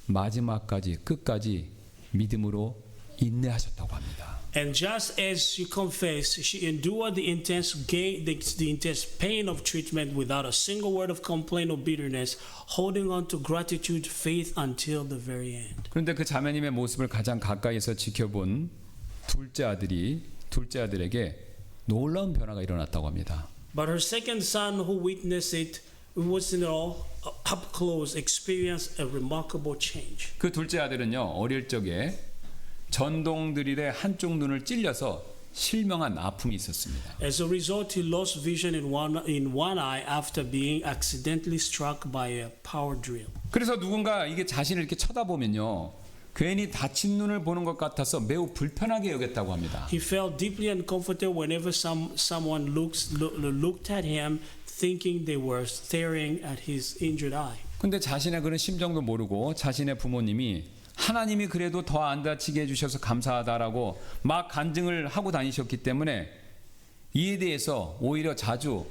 마지막까지 끝까지 믿음으로 인내하셨다고 합니다. And just as she confessed, she endured the intense pain of treatment without a single word of complaint or bitterness, holding on to gratitude, faith until the very end. 그런데 그 자매님의 모습을 가장 가까이서 지켜본 둘째 아들에게 놀라운 변화가 일어났다고 합니다. But her second son, who witnessed it all up close, experienced a remarkable change. 그 둘째 아들은요, 어릴 적에 전동 드릴에 한쪽 눈을 찔려서 실명한 아픔이 있었습니다. As a result, he lost vision in one eye after being accidentally struck by a power drill. 그래서 누군가 이게 자신을 이렇게 쳐다보면요, 괜히 다친 눈을 보는 것 같아서 매우 불편하게 여겼다고 합니다. He felt deeply uncomfortable whenever someone looked at him, thinking they were staring at his injured eye. 근데 자신의 그런 심정도 모르고 자신의 부모님이 하나님이 그래도 더 안 다치게 해주셔서 감사하다라고 막 간증을 하고 다니셨기 때문에 이에 대해서 오히려 자주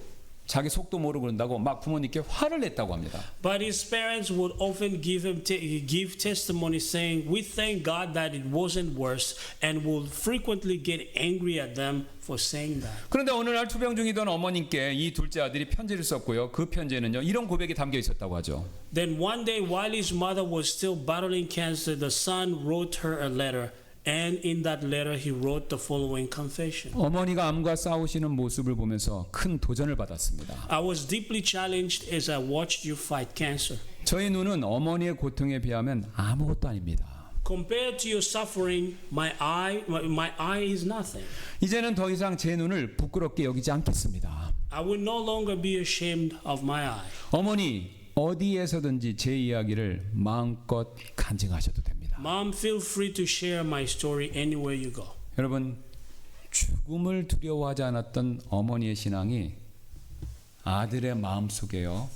자기 속도 모르고 그런다고 막 부모님께 화를 냈다고 합니다. But his parents would often give testimony saying, "We thank God that it wasn't worse," and would frequently get angry at them for saying that. 그런데 어느 날 투병 중이던 어머님께 이 둘째 아들이 편지를 썼고요. 그 편지에는요, 이런 고백이 담겨 있었다고 하죠. Then one day, while his mother was still battling cancer, the son wrote her a letter. And in that letter, he wrote the following confession. 어머니가 암과 싸우시는 모습을 보면서 큰 도전을 받았습니다. I was deeply challenged as I watched you fight cancer. 저의 눈은 어머니의 고통에 비하면 아무것도 아닙니다. Compared to your suffering, my eye is nothing. 이제는 더 이상 제 눈을 부끄럽게 여기지 않겠습니다. I will no longer be ashamed of my eye. 어머니, 어디에서든지 제 이야기를 마음껏 간증하셔도 됩니다. Mom, feel free to share my story anywhere you go. 여러분, 죽음을 두려워하지 않았던 어머니의 신앙이 아들의 마음속에요,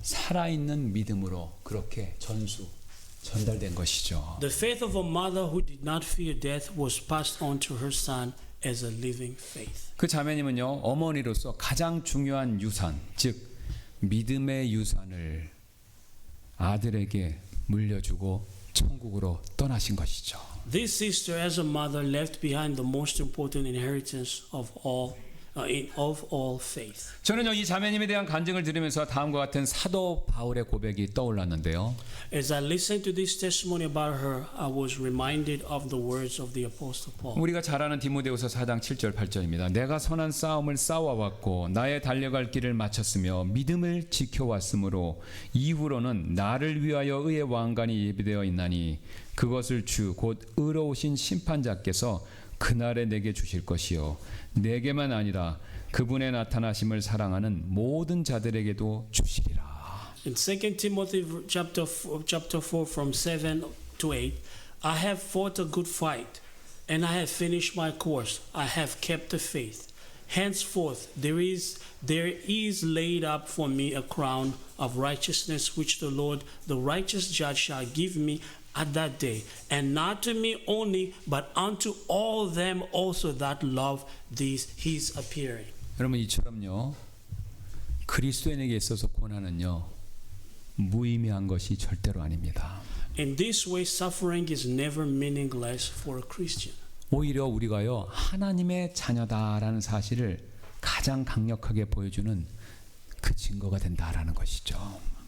살아있는 믿음으로 그렇게 전달된 것이죠. The faith of a mother who did not fear death was passed on to her son as a living faith. 그 자매님은요, 어머니로서 가장 중요한 유산, 즉 믿음의 유산을 아들에게 물려주고 천국으로 떠나신 것이죠. This sister, as a mother, left behind the most important inheritance of all faith. 저는요, 이 자매님에 대한 간증을 들으면서 다음과 같은 사도 바울의 고백이 떠올랐는데요. As I listened to this testimony about her, I was reminded of the words of the Apostle Paul. 우리가 잘 아는 디모데후서 4장 7절 8절입니다. 내가 선한 싸움을 싸워왔고 나의 달려갈 길을 마쳤으며 믿음을 지켜왔으므로 이후로는 나를 위하여 의의 왕관이 예비되어 있나니 그것을 주 곧 의로우신 심판자께서 그날에 내게 주실 것이요 내게만 아니라 그분의 나타나심을 사랑하는 모든 자들에게도 주시리라. In 2 Timothy chapter 4 from 7 to 8, I have fought a good fight, and I have finished my course. I have kept the faith. Henceforth there is laid up for me a crown of righteousness, which the Lord, the righteous judge, shall give me at that day, and not to me only, but unto all them also that love his appearing. 여러분, 이처럼요, 그리스도인에게 있어서 고난은요, 무의미한 것이 절대로 아닙니다. In this way, suffering is never meaningless for a Christian. 오히려 우리가요, 하나님의 자녀다라는 사실을 가장 강력하게 보여주는 그 증거가 된다라는 것이죠.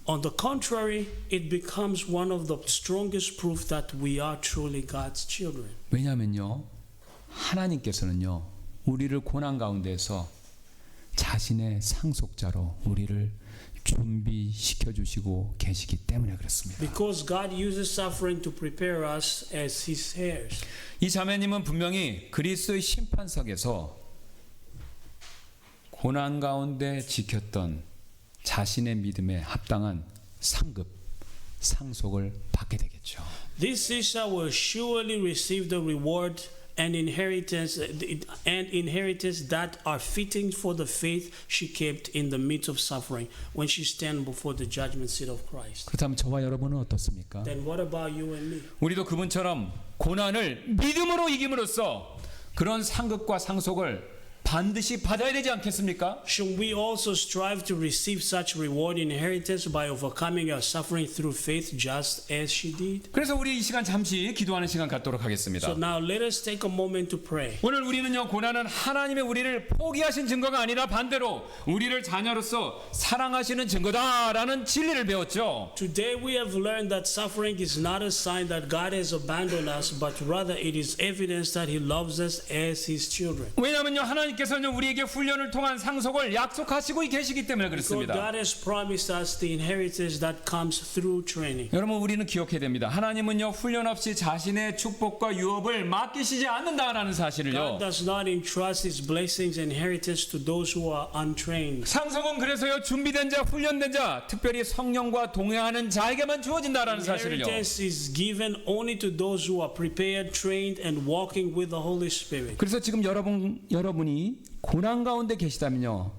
On the contrary, it becomes one of the strongest proof that we are truly God's children. 왜냐하면요, 하나님께서는요, 우리를 고난 가운데서 자신의 상속자로 우리를 준비시켜 주시고 계시기 때문에 그렇습니다. Because God uses suffering to prepare us as His heirs. 이 자매님은 분명히 그리스도의 심판석에서 고난 가운데 지켰던 자신의 믿음에 합당한 상급, 상속을 받게 되겠죠. This sister will surely receive the reward and inheritance that are fitting for the faith she kept in the midst of suffering when she stands before the judgment seat of Christ. 그렇다면 저와 여러분은 어떻습니까? Then what about you and me? 우리도 그분처럼 고난을 믿음으로 이김으로써 그런 상급과 상속을 반드시 받아야 되지 않겠습니까? Should we also strive to receive such reward inheritance by overcoming our suffering through faith just as she did? 그래서 우리 이 시간 잠시 기도하는 시간 갖도록 하겠습니다. So now let us take a moment to pray. 오늘 우리는요, 고난은 하나님의 우리를 포기하신 증거가 아니라 반대로 우리를 자녀로서 사랑하시는 증거다라는 진리를 배웠죠. Today we have learned that suffering is not a sign that God has abandoned us, but rather it is evidence that He loves us as His children. 왜냐하면요, 하나님께서는 우리에게 훈련을 통한 상속을 약속하시고 계시기 때문에 Because 그렇습니다. God has promised us the inheritance that comes through training. 여러분, 우리는 기억해야 됩니다. 하나님은요, 훈련 없이 자신의 축복과 유업을 맡기시지 않는다라는 사실을요. God does not entrust His blessings and inheritance to those who are untrained. 상속은 그래서요, 준비된 자, 훈련된 자, 특별히 성령과 동행하는 자에게만 주어진다라는 사실을요. Inheritance is given only to those who are prepared, trained, and walking with the Holy Spirit. 그래서 지금 여러분이 고난 가운데 계시다면요,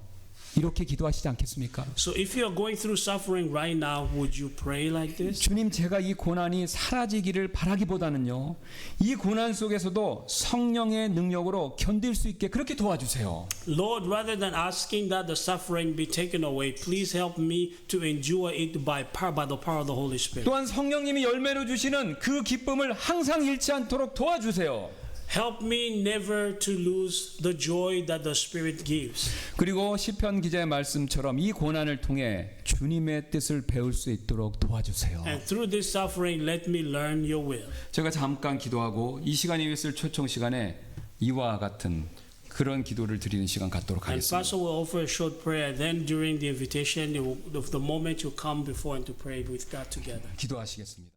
이렇게 기도하시지 않겠습니까? So if you are going through suffering right now, would you pray like this? 주님, 제가 이 고난이 사라지기를 바라기보다는요, 이 고난 속에서도 성령의 능력으로 견딜 수 있게 그렇게 도와주세요. Lord, rather than asking that the suffering be taken away, please help me to endure it by the power of the Holy Spirit. 또한 성령님이 열매로 주시는 그 기쁨을 항상 잃지 않도록 도와주세요. Help me never to lose the joy that the Spirit gives. 그리고 시편 기자의 말씀처럼 이 고난을 통해 주님의 뜻을 배울 수 있도록 도와주세요. And through this suffering, let me learn your will. 제가 잠깐 기도하고 이 시간이 있을 초청 시간에 이와 같은 그런 기도를 드리는 시간 갖도록 And 하겠습니다. Pastor will offer a short prayer. Then during the invitation, of the moment you come before and to pray with God together. 기도하시겠습니다.